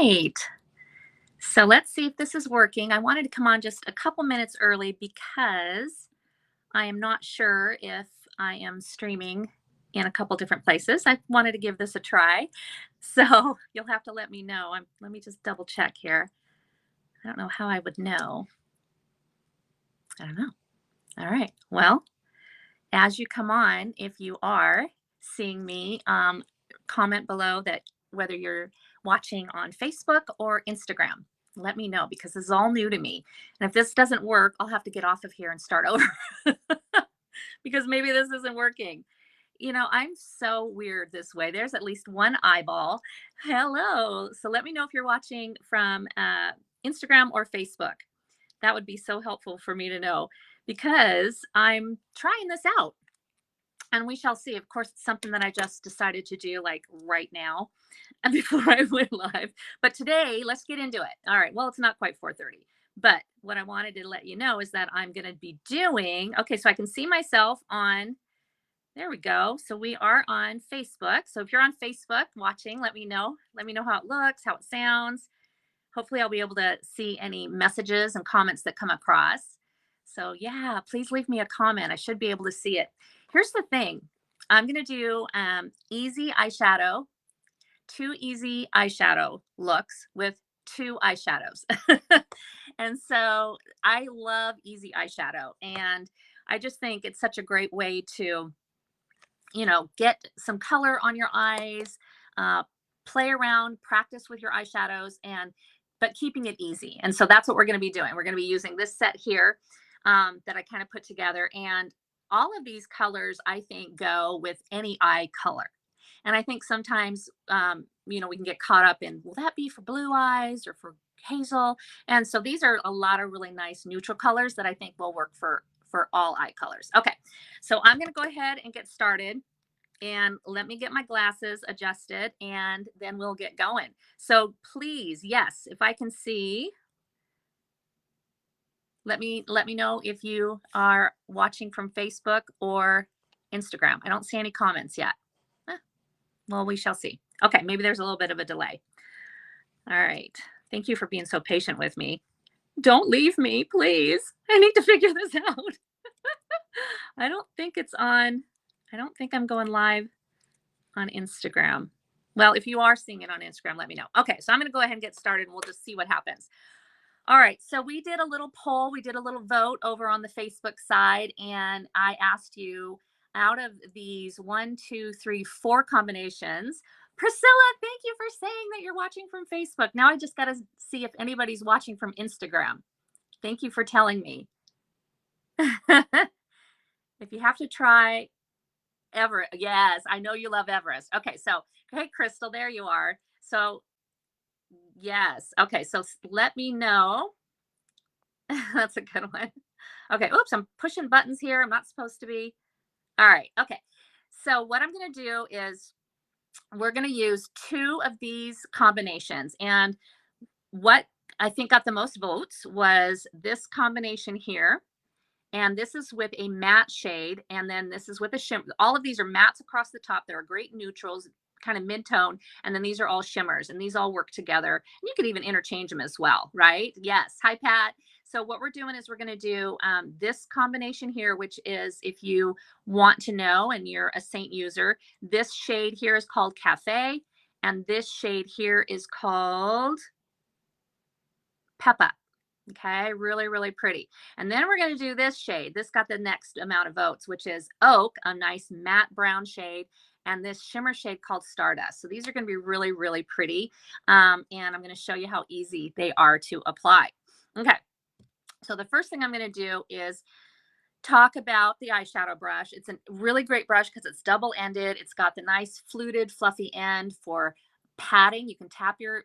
right. So let's see if this is working. I wanted to come on just a couple minutes early because I am not sure if I am streaming in a couple different places. I wanted to give this a try. So you'll have to let me know. Let me just double check here. I don't know how I would know. I don't know. All right. Well, as you come on, if you are seeing me, comment below that whether you're watching on Facebook or Instagram. Let me know because this is all new to me. And if this doesn't work, I'll have to get off of here and start over because maybe this isn't working. I'm so weird this way. There's at least one eyeball. Hello. So let me know if you're watching from Instagram or Facebook. That would be so helpful for me to know because I'm trying this out and we shall see. Of course, it's something that I just decided to do like right now and before I went live. But today, let's get into it. All right. Well, it's not quite 4:30, but what I wanted to let you know is that I'm going to be doing, okay, so I can see myself on, there we go. So we are on Facebook. So if you're on Facebook watching, let me know. Let me know how it looks, how it sounds. Hopefully I'll be able to see any messages and comments that come across. So yeah, please leave me a comment. I should be able to see it. Here's the thing. I'm going to do easy eyeshadow, 2 easy eyeshadow looks with 2 eyeshadows. And so I love easy eyeshadow. And I just think it's such a great way to, get some color on your eyes, uh, play around, practice with your eyeshadows, but keeping it easy. And so that's what we're going to be doing. We're going to be using this set here that I kind of put together. And all of these colors, I think, go with any eye color. And I think sometimes, we can get caught up in, will that be for blue eyes or for hazel? And so these are a lot of really nice neutral colors that I think will work for all eye colors. Okay, so I'm going to go ahead and get started. And let me get my glasses adjusted and then we'll get going. So please, yes, if I can see, let me know if you are watching from Facebook or Instagram. I don't see any comments yet. Well, we shall see. Okay, maybe there's a little bit of a delay. All right. Thank you for being so patient with me. Don't leave me, please. I need to figure this out. I don't think it's on. I don't think I'm going live on Instagram. Well, if you are seeing it on Instagram, let me know. Okay, so I'm going to go ahead and get started and we'll just see what happens. All right, so we did a little poll, we did a little vote over on the Facebook side, and I asked you out of these 1, 2, 3, 4 combinations. Priscilla, thank you for saying that you're watching from Facebook. Now I just got to see if anybody's watching from Instagram. Thank you for telling me. If you have to try Everest, yes, I know you love Everest. Okay, so hey, Crystal, there you are. So yes, okay, so let me know. That's a good one. Okay, oops, I'm pushing buttons here. I'm not supposed to be. All right, okay. So what I'm going to do is we're going to use 2 of these combinations. And what I think got the most votes was this combination here. And this is with a matte shade. And then this is with a shimmer. All of these are mattes across the top. They're great neutrals, kind of mid-tone. And then these are all shimmers. And these all work together. And you could even interchange them as well, right? Yes. Hi, Pat. So what we're doing is we're going to do this combination here, which is, if you want to know and you're a Seint user, this shade here is called Cafe. And this shade here is called Peppa. Okay, really, really pretty. And then we're going to do this shade. This got the next amount of votes, which is Oak, a nice matte brown shade, and this shimmer shade called Stardust. So these are going to be really, really pretty. And I'm going to show you how easy they are to apply. Okay, so the first thing I'm going to do is talk about the eyeshadow brush. It's a really great brush because it's double-ended. It's got the nice fluted, fluffy end for patting. You can tap your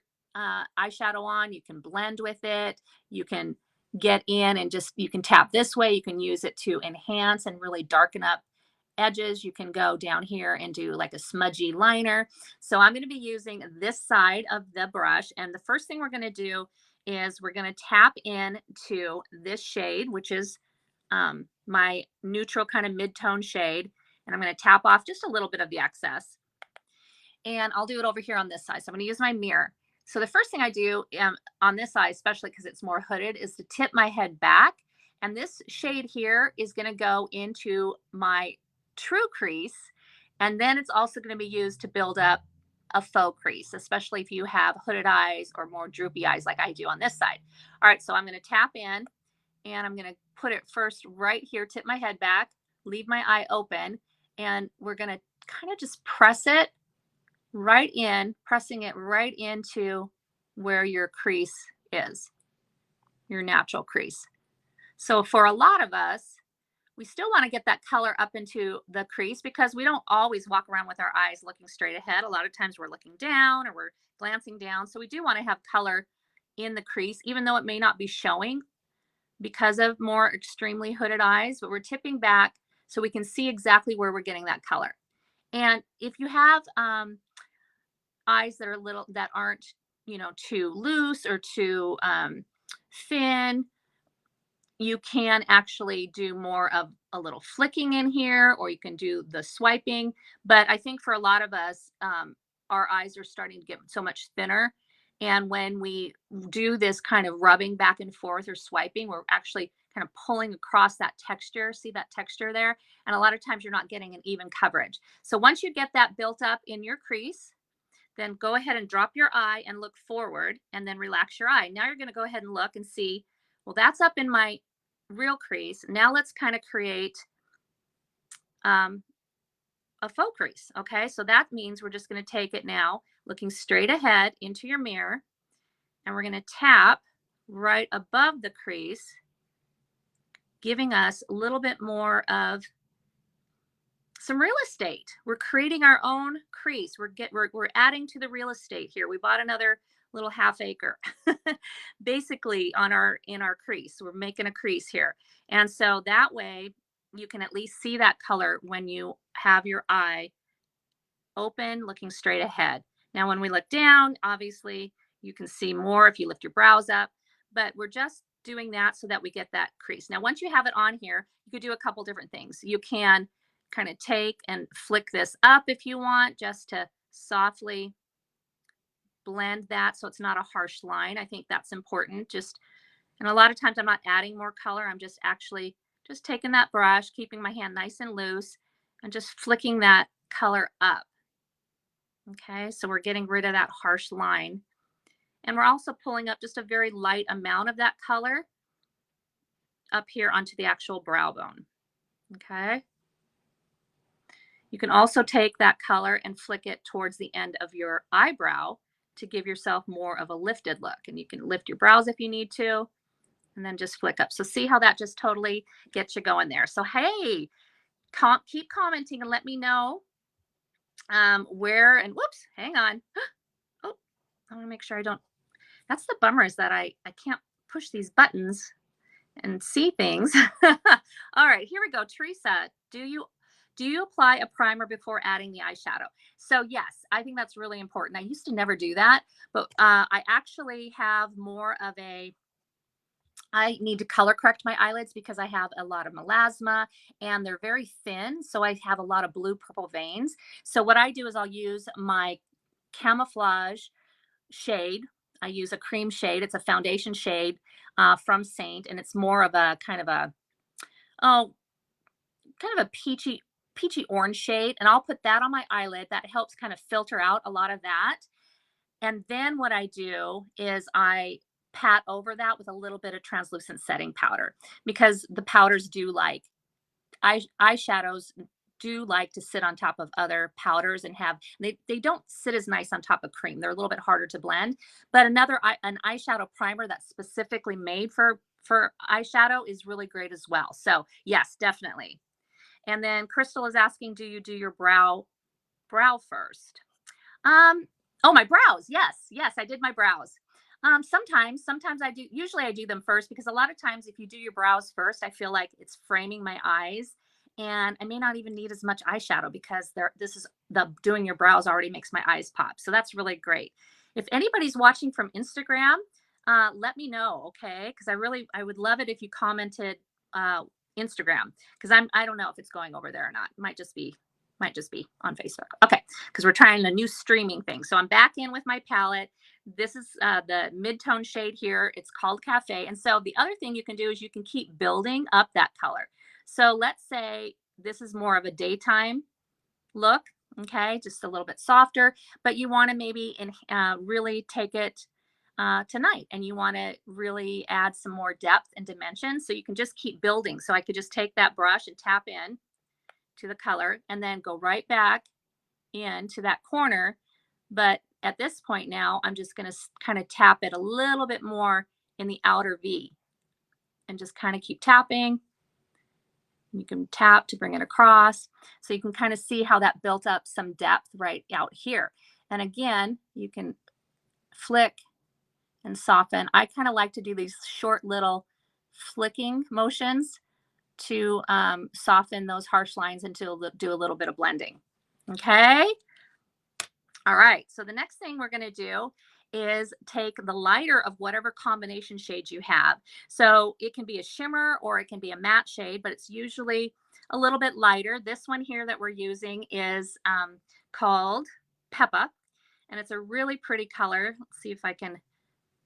eyeshadow on, you can blend with it, you can get in and you can tap this way, you can use it to enhance and really darken up edges. You can go down here and do like a smudgy liner. So I'm going to be using this side of the brush, and the first thing we're going to do is we're going to tap into this shade, which is my neutral kind of mid-tone shade, and I'm going to tap off just a little bit of the excess, and I'll do it over here on this side. So I'm going to use my mirror. So the first thing I do on this eye, especially because it's more hooded, is to tip my head back. And this shade here is going to go into my true crease. And then it's also going to be used to build up a faux crease, especially if you have hooded eyes or more droopy eyes like I do on this side. All right, so I'm going to tap in and I'm going to put it first right here, tip my head back, leave my eye open, and we're going to kind of just press it right in, pressing it right into where your crease is, your natural crease. So for a lot of us, we still want to get that color up into the crease because we don't always walk around with our eyes looking straight ahead. A lot of times we're looking down or we're glancing down. So we do want to have color in the crease, even though it may not be showing because of more extremely hooded eyes, but we're tipping back so we can see exactly where we're getting that color. And if you have eyes that are little, that aren't, too loose or too thin, you can actually do more of a little flicking in here, or you can do the swiping. But I think for a lot of us, our eyes are starting to get so much thinner. And when we do this kind of rubbing back and forth or swiping, we're actually kind of pulling across that texture. See that texture there? And a lot of times you're not getting an even coverage. So once you get that built up in your crease, then go ahead and drop your eye and look forward and then relax your eye. Now you're going to go ahead and look and see, well, that's up in my real crease. Now let's kind of create a faux crease. Okay, so that means we're just going to take it now, looking straight ahead into your mirror, and we're going to tap right above the crease, giving us a little bit more of some real estate. We're creating our own crease. We're adding to the real estate here. We bought another little half acre basically in our crease. We're making a crease here. And so that way you can at least see that color when you have your eye open, looking straight ahead. Now, when we look down, obviously you can see more if you lift your brows up, but we're just doing that so that we get that crease. Now, once you have it on here, you could do a couple different things. You can kind of take and flick this up if you want, just to softly blend that so it's not a harsh line. I think that's important. And a lot of times I'm not adding more color. I'm just actually just taking that brush, keeping my hand nice and loose, and just flicking that color up. Okay, so we're getting rid of that harsh line. And we're also pulling up just a very light amount of that color up here onto the actual brow bone. Okay. You can also take that color and flick it towards the end of your eyebrow to give yourself more of a lifted look. And you can lift your brows if you need to, and then just flick up. So see how that just totally gets you going there. So, hey, keep commenting and let me know where, and whoops, hang on. Oh, I want to make sure I don't, that's the bummer, is that I can't push these buttons and see things. All right, here we go. Teresa, do you apply a primer before adding the eyeshadow? So yes, I think that's really important. I used to never do that, but I actually have more of I need to color correct my eyelids because I have a lot of melasma and they're very thin. So I have a lot of blue purple veins. So what I do is I'll use my camouflage shade. I use a cream shade. It's a foundation shade from Seint, and it's more of a oh, kind of a peachy orange shade. And I'll put that on my eyelid. That helps kind of filter out a lot of that. And then what I do is I pat over that with a little bit of translucent setting powder, because the powders do like eyeshadows do like to sit on top of other powders and they don't sit as nice on top of cream. They're a little bit harder to blend. But an eyeshadow primer that's specifically made for eyeshadow is really great as well. So yes, definitely. And then Crystal is asking, do you do your brow first? Um, oh, my brows. Yes, yes, I did my brows. Sometimes I do. Usually I do them first because a lot of times if you do your brows first, I feel like it's framing my eyes, and I may not even need as much eyeshadow because doing your brows already makes my eyes pop. So that's really great. If anybody's watching from Instagram, let me know, okay? Because I would love it if you commented Instagram, because I don't know if it's going over there or not. It might just be on Facebook. Okay, because we're trying a new streaming thing. So I'm back in with my palette. This is the mid-tone shade here. It's called Cafe. And so the other thing you can do is you can keep building up that color. So let's say this is more of a daytime look, okay, just a little bit softer, but you want to maybe really take it tonight, and you want to really add some more depth and dimension. So you can just keep building. So I could just take that brush and tap in to the color and then go right back into that corner. But at this point now, I'm just going to kind of tap it a little bit more in the outer V and just kind of keep tapping. You can tap to bring it across. So you can kind of see how that built up some depth right out here. And again, you can flick and soften. I kind of like to do these short little flicking motions to soften those harsh lines and to do a little bit of blending. Okay. All right. So the next thing we're going to do is take the lighter of whatever combination shades you have. So it can be a shimmer or it can be a matte shade, but it's usually a little bit lighter. This one here that we're using is called Peppa, and it's a really pretty color. Let's see if I can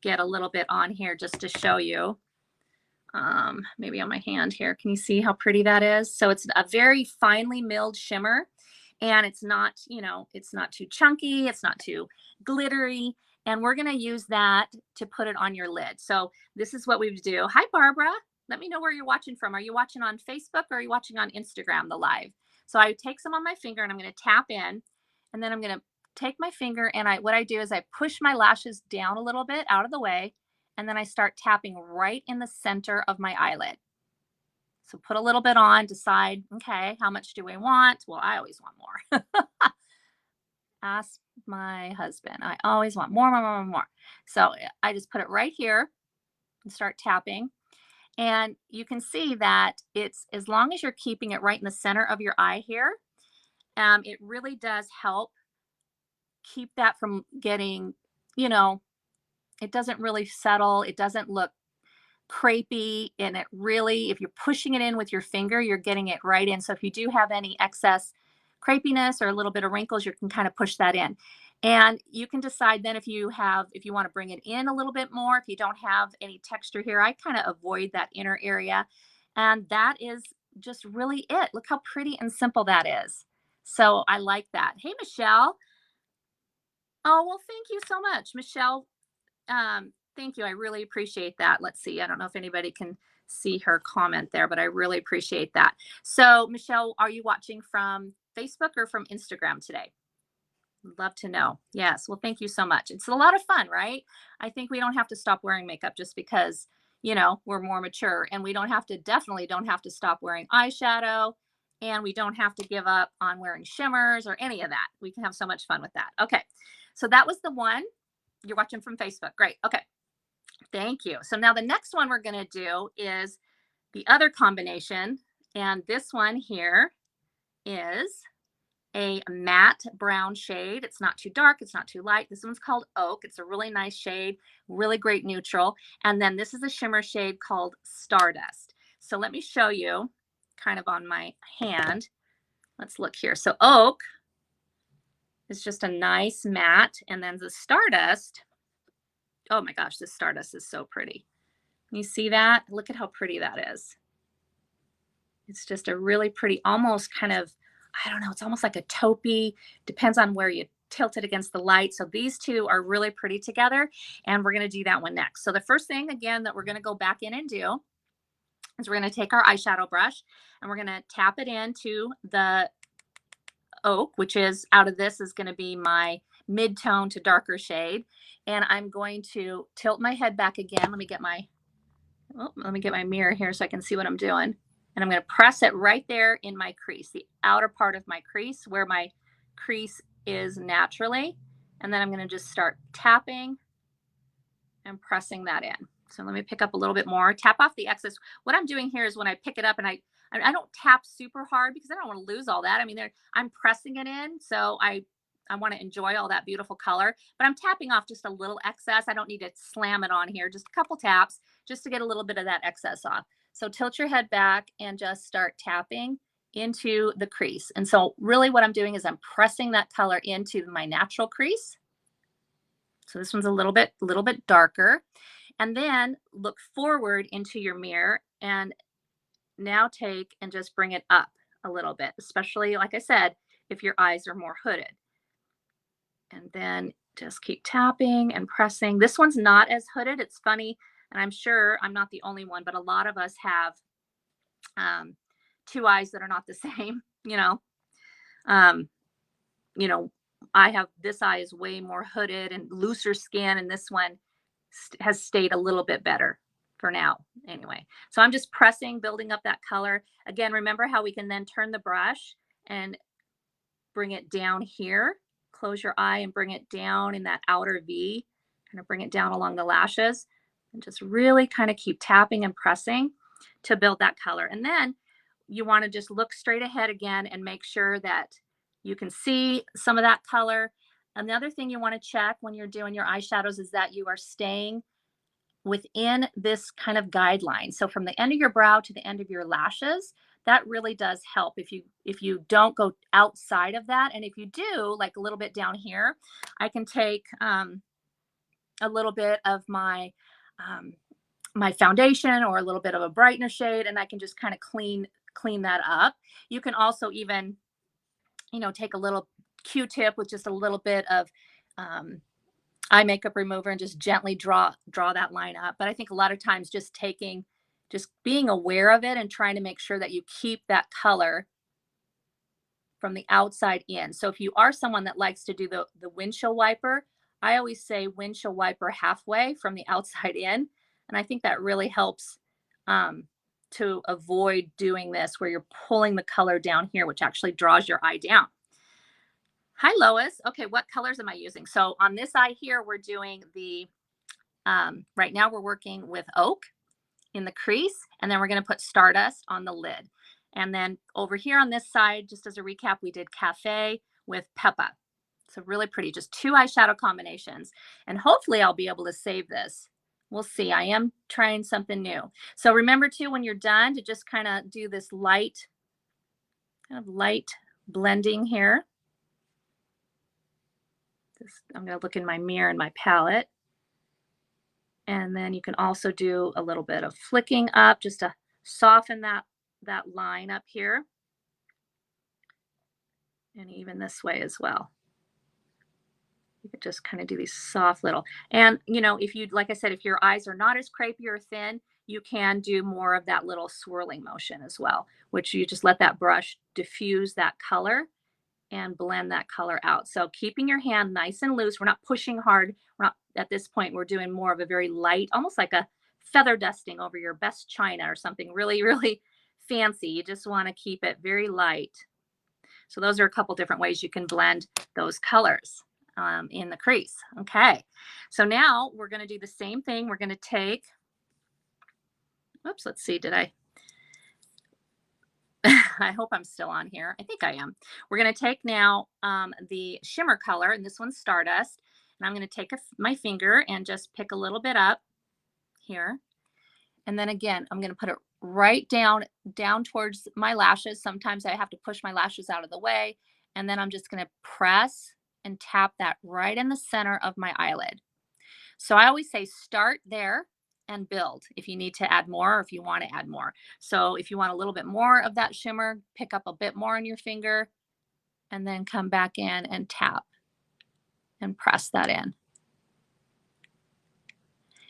get a little bit on here just to show you. Maybe on my hand here. Can you see how pretty that is? So it's a very finely milled shimmer, and it's not, you know, it's not too chunky. It's not too glittery. And we're going to use that to put it on your lid. So this is what we would do. Hi, Barbara. Let me know where you're watching from. Are you watching on Facebook or are you watching on Instagram, the live? So I take some on my finger and I'm going to tap in, and then I'm going to take my finger, and what I do is I push my lashes down a little bit out of the way, and then I start tapping right in the center of my eyelid. So put a little bit on, decide, okay, how much do we want? Well, I always want more. Ask my husband. I always want more, more, more, more, more. So I just put it right here and start tapping. And you can see that it's, as long as you're keeping it right in the center of your eye here, it really does help keep that from getting, you know, it doesn't really settle. It doesn't look crepey, and it really, if you're pushing it in with your finger, you're getting it right in. So if you do have any excess crepiness or a little bit of wrinkles, you can kind of push that in. And you can decide then if you want to bring it in a little bit more. If you don't have any texture here, I kind of avoid that inner area. And that is just really it. Look how pretty and simple that is. So I like that. Hey, Michelle. Oh, well, thank you so much, Michelle. Thank you. I really appreciate that. Let's see. I don't know if anybody can see her comment there, but I really appreciate that. So, Michelle, are you watching from Facebook or from Instagram today? Love to know. Yes. Well, thank you so much. It's a lot of fun, right? I think we don't have to stop wearing makeup just because, you know, we're more mature, and we definitely don't have to stop wearing eyeshadow, and we don't have to give up on wearing shimmers or any of that. We can have so much fun with that. Okay. So that was the one. You're watching from Facebook. Great. Okay. Thank you. So now the next one we're going to do is the other combination. And this one here is a matte brown shade. It's not too dark. It's not too light. This one's called Oak. It's a really nice shade, really great neutral. And then this is a shimmer shade called Stardust. So let me show you kind of on my hand. Let's look here. So Oak is just a nice matte. And then the Stardust, oh my gosh, this Stardust is so pretty. You see that? Look at how pretty that is. It's just a really pretty, almost kind of, I don't know, it's almost like a taupey, depends on where you tilt it against the light. So these two are really pretty together, and we're going to do that one next. So the first thing, again, that we're going to go back in and do is we're going to take our eyeshadow brush, and we're going to tap it into the Oak, which is out of this is going to be my mid-tone to darker shade. And I'm going to tilt my head back again. Let me get my mirror here so I can see what I'm doing. And I'm going to press it right there in my crease, the outer part of my crease where my crease is naturally. And then I'm going to just start tapping and pressing that in. So let me pick up a little bit more, tap off the excess. What I'm doing here is when I pick it up, and I don't tap super hard because I don't want to lose all that. I mean, I'm pressing it in. So I want to enjoy all that beautiful color, but I'm tapping off just a little excess. I don't need to slam it on here, just a couple taps just to get a little bit of that excess off. So tilt your head back and just start tapping into the crease. And so really what I'm doing is I'm pressing that color into my natural crease. So this one's a little bit darker. And then look forward into your mirror and now take and just bring it up a little bit, especially like I said, if your eyes are more hooded. And then just keep tapping and pressing. This one's not as hooded. It's funny, and I'm sure I'm not the only one, but a lot of us have um, two eyes that are not the same. Um, you know, I have this eye is way more hooded and looser skin, and this one has stayed a little bit better for now. Anyway, so I'm just pressing, building up that color. Again, remember how we can then turn the brush and bring it down here. Close your eye and bring it down in that outer V. Kind of bring it down along the lashes and just really kind of keep tapping and pressing to build that color. And then you want to just look straight ahead again and make sure that you can see some of that color. Another thing you want to check when you're doing your eyeshadows is that you are staying within this kind of guideline. So from the end of your brow to the end of your lashes, that really does help if you don't go outside of that. And if you do, like a little bit down here, I can take a little bit of um, my foundation or a little bit of a brightener shade, and I can just kind of clean that up. You can also even, take a little Q-tip with just a little bit of eye makeup remover and just gently draw that line up. But I think a lot of times just being aware of it and trying to make sure that you keep that color from the outside in. So if you are someone that likes to do the windshield wiper, I always say windshield wiper halfway from the outside in. And I think that really helps to avoid doing this where you're pulling the color down here, which actually draws your eye down. Hi, Lois. Okay, what colors am I using? So on this eye here, we're doing right now we're working with Oak in the crease, and then we're going to put Stardust on the lid. And then over here on this side, just as a recap, we did Cafe with Peppa. So really pretty, just two eyeshadow combinations. And hopefully I'll be able to save this. We'll see. I am trying something new. So remember too, when you're done, to just kind of do this light blending here. I'm going to look in my mirror and my palette. And then you can also do a little bit of flicking up just to soften that line up here. And even this way as well. You could just kind of do these soft little, and if you, like I said, if your eyes are not as crepey or thin, you can do more of that little swirling motion as well, which you just let that brush diffuse that color and blend that color out. So keeping your hand nice and loose. We're not pushing hard. We're not at this point. We're doing more of a very light, almost like a feather dusting over your best china or something really, really fancy. You just want to keep it very light. So those are a couple different ways you can blend those colors in the crease. Okay. So now we're going to do the same thing. We're going to take, oops, let's see, did I I hope I'm still on here. I think I am. We're going to take now the shimmer color, and this one's Stardust. And I'm going to take my finger and just pick a little bit up here. And then again, I'm going to put it right down towards my lashes. Sometimes I have to push my lashes out of the way. And then I'm just going to press and tap that right in the center of my eyelid. So I always say start there and build if you need to add more or if you want to add more. So if you want a little bit more of that shimmer, pick up a bit more on your finger and then come back in and tap and press that in.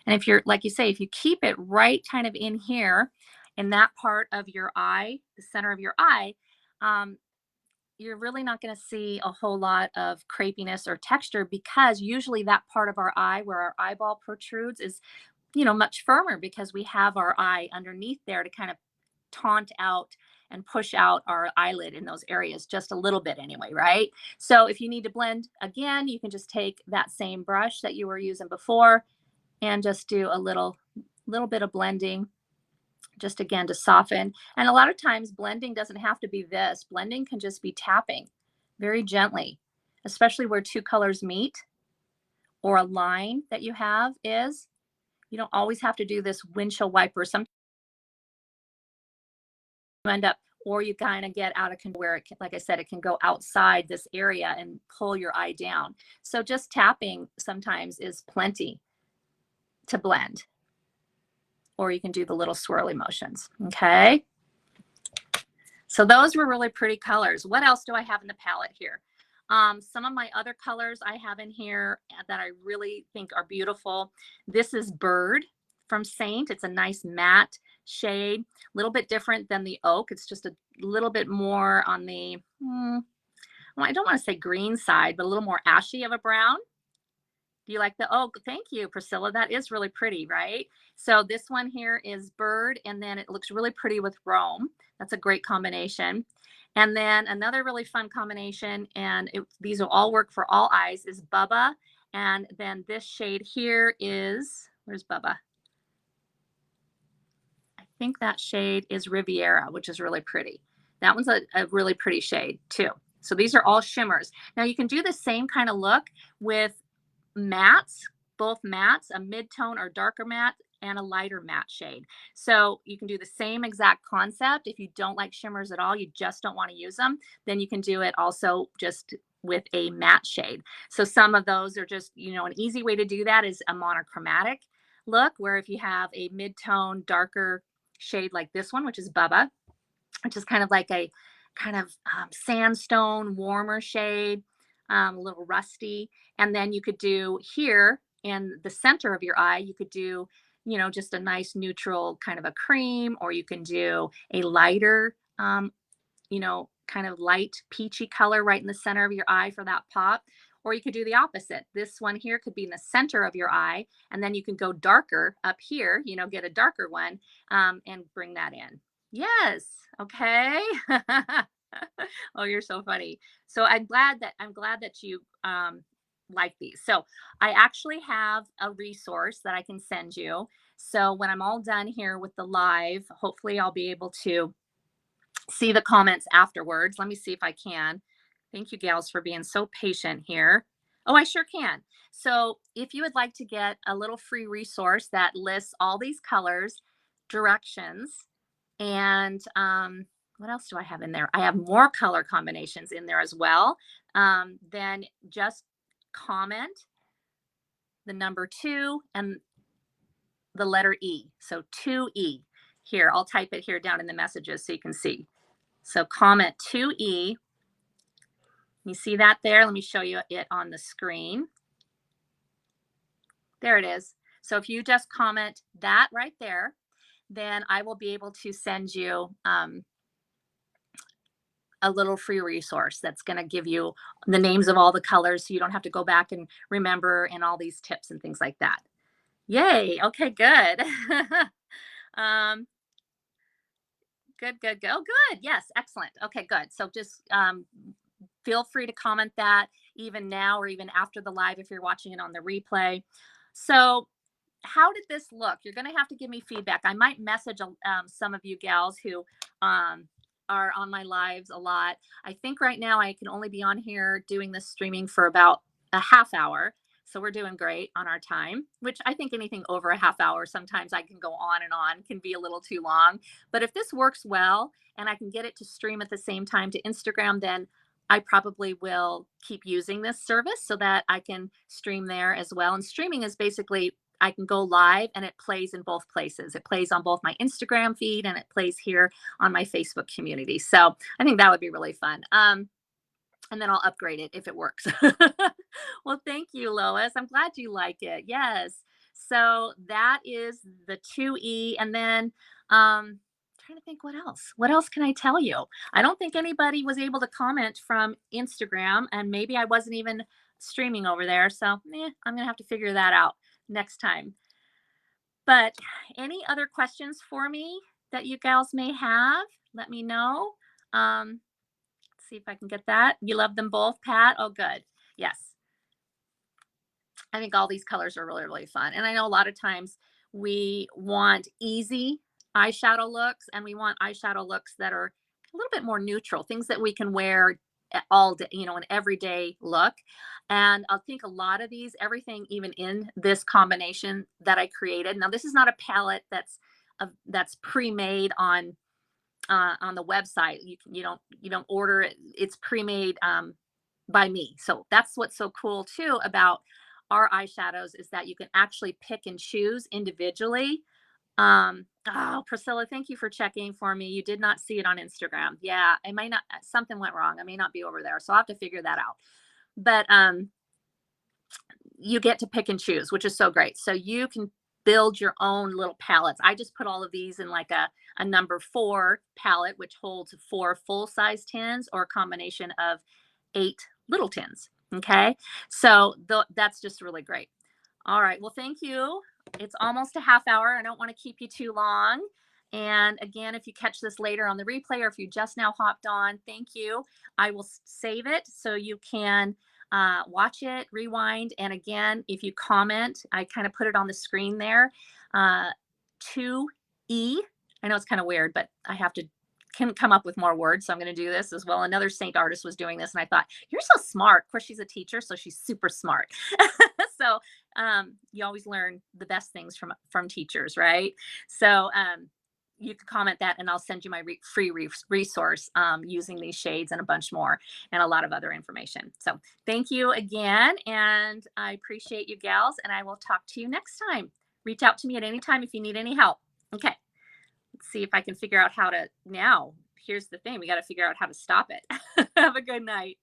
And if you're, like you say, if you keep it right kind of in here, in that part of your eye, the center of your eye, you're really not going to see a whole lot of crepiness or texture because usually that part of our eye where our eyeball protrudes is, much firmer because we have our eye underneath there to kind of taunt out and push out our eyelid in those areas just a little bit anyway, right? So if you need to blend again, you can just take that same brush that you were using before and just do a little bit of blending just again to soften. And a lot of times blending doesn't have to be this. Blending can just be tapping very gently, especially where two colors meet or a line that you have is. You don't always have to do this windshield wiper. Sometimes you end up or you kind of get out of control where it can, like I said, it can go outside this area and pull your eye down. So just tapping sometimes is plenty to blend, or you can do the little swirly motions. Okay. So those were really pretty colors. What else do I have in the palette here? Some of my other colors I have in here that I really think are beautiful. This is Bird from Seint. It's a nice matte shade, a little bit different than the Oak. It's just a little bit more on the, well, I don't want to say green side, but a little more ashy of a brown. Do you like the Oak? Thank you, Priscilla. That is really pretty, right? So this one here is Bird, and then it looks really pretty with Rome. That's a great combination. And then another really fun combination, and these will all work for all eyes, is Bubba. And then this shade here is, where's Bubba? I think that shade is Riviera, which is really pretty. That one's a really pretty shade too. So these are all shimmers. Now you can do the same kind of look with mattes, both mattes, a mid-tone or darker matte and a lighter matte shade. So you can do the same exact concept. If you don't like shimmers at all, you just don't want to use them, then you can do it also just with a matte shade. So some of those are just, you know, an easy way to do that is a monochromatic look, where if you have a mid-tone darker shade like this one, which is Bubba, which is kind of like a kind of sandstone warmer shade, a little rusty. And then you could do here in the center of your eye, you could do, you know, just a nice neutral kind of a cream, or you can do a lighter, you know, kind of light peachy color right in the center of your eye for that pop. Or you could do the opposite. This one here could be in the center of your eye, and then you can go darker up here, you know, get a darker one, and bring that in. Yes. Okay. Oh, you're so funny. So I'm glad that you like these. So I actually have a resource that I can send you. So when I'm all done here with the live, hopefully I'll be able to see the comments afterwards. Let me see if I can. Thank you, gals, for being so patient here. Oh, I sure can. So if you would like to get a little free resource that lists all these colors, directions, and what else do I have in there? I have more color combinations in there as well. Then just comment the number 2 and the letter E. So 2E. Here, I'll type it here down in the messages so you can see. So comment 2E. You see that there? Let me show you it on the screen. There it is. So if you just comment that right there, then I will be able to send you a little free resource that's going to give you the names of all the colors so you don't have to go back and remember, and all these tips and things like that. Yay. Okay, good. um, good. Oh, good. Yes, excellent. Okay, good. So just feel free to comment that even now or even after the live if you're watching it on the replay. So how did this look? You're going to have to give me feedback. I might message some of you gals who are on my lives a lot. I think right now I can only be on here doing this streaming for about a half hour. So we're doing great on our time, which I think anything over a half hour, sometimes I can go on and on, can be a little too long. But if this works well and I can get it to stream at the same time to Instagram, then I probably will keep using this service so that I can stream there as well. And streaming is basically, I can go live and it plays in both places. It plays on both my Instagram feed and it plays here on my Facebook community. So I think that would be really fun. And then I'll upgrade it if it works. Well, thank you, Lois. I'm glad you like it. Yes. So that is the 2E. And then trying to think what else. What else can I tell you? I don't think anybody was able to comment from Instagram, and maybe I wasn't even streaming over there. So I'm gonna have to figure that out next time. But any other questions for me that you gals may have, let me know. See if I can get that. You love them both, Pat? Oh, good. Yes. I think all these colors are really, really fun. And I know a lot of times we want easy eyeshadow looks, and we want eyeshadow looks that are a little bit more neutral, things that we can wear all day, you know, an everyday look. And I think a lot of these, everything even in this combination that I created. Now, this is not a palette that's pre-made on on the website. You don't order it. It's pre-made by me. So that's what's so cool too about our eyeshadows is that you can actually pick and choose individually. Oh, Priscilla, thank you for checking for me. You did not see it on Instagram. Yeah, I might not, something went wrong. I may not be over there. So I'll have to figure that out. But you get to pick and choose, which is so great. So you can build your own little palettes. I just put all of these in like a number 4 palette, which holds 4 full size tins or a combination of 8 little tins. Okay. So that's just really great. All right. Well, thank you. It's almost a half hour. I don't want to keep you too long. And again, if you catch this later on the replay or if you just now hopped on, thank you. I will save it so you can watch it, rewind. And again, if you comment, I kind of put it on the screen there. 2E. I know it's kind of weird, but I have to can come up with more words. So I'm going to do this as well. Another Seint artist was doing this, and I thought, you're so smart. Of course, she's a teacher, so she's super smart. So you always learn the best things from teachers, right? So you can comment that, and I'll send you my free resource using these shades and a bunch more, and a lot of other information. So thank you again, and I appreciate you gals, and I will talk to you next time. Reach out to me at any time if you need any help. Okay. Let's see if I can figure out how to now. Here's the thing. We got to figure out how to stop it. Have a good night.